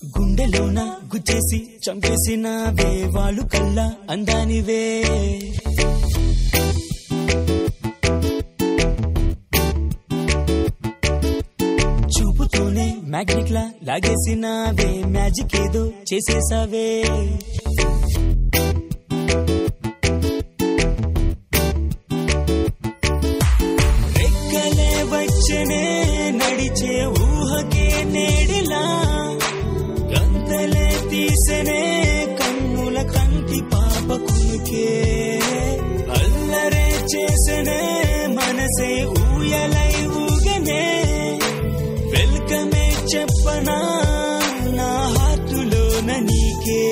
గుండెలోన గుచ్చేసి చంపేసినవే వాళ్ళు కల్లా అందానివే చూపుతోనే మ్యాగ్నెట్ లా లాగేసినవే మ్యాజిక్ ఏదో చేసేసావే రెక్కలే వచ్చనే నడిచే ఊహకే నేడిలా గంతలే తీసనే కన్నుల కంటి పాప కునుకే అల్లరే చేసనే మనసే ఊయలై ఊగనే వెల్కమే చెప్పనా నా హార్టులోన నీకే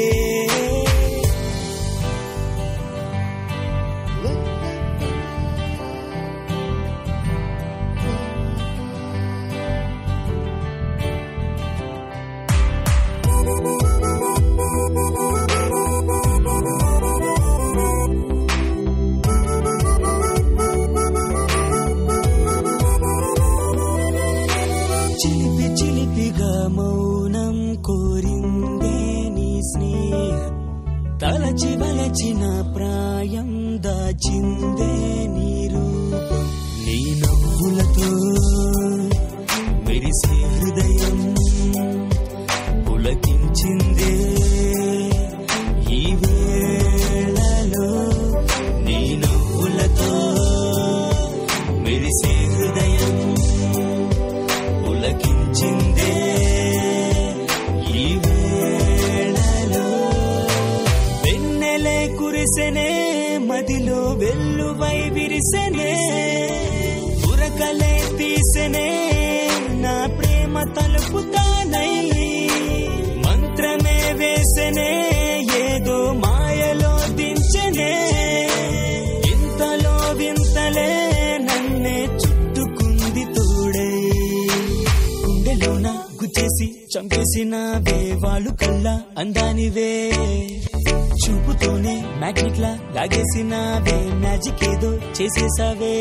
చిలిపి చిలిపిగా మౌనం కోరిందే నీ స్నేహం తలచి వలచిన ప్రాయం దాచిందే నీ రూపం నీ నవ్వులతో మెరిసే హృదయం పులకించిందే ఈ వేళలో నీ నవ్వులతో మెరిసే హృదయం పులకించిందే ఈ వేళలో వెన్నెలే కురిసెనే మదిలో వెల్లువై విరిసెనే ఉరకలే తీసెనే నా ప్రేమ తలుపుతానై మంత్రమే వేసెనే ఏదో మాయలో దించెనే ఇంతలో వింతలే నన్నే చుట్టుకుంది తోడై గుండెలోన గుచ్చేసి చంపేసినవే వాళ్ళు కల్లా అందానివే చూపుతోనే మ్యాగ్నెట్ లా లాగేసినవే మ్యాజిక్ ఏదో చేసేసావే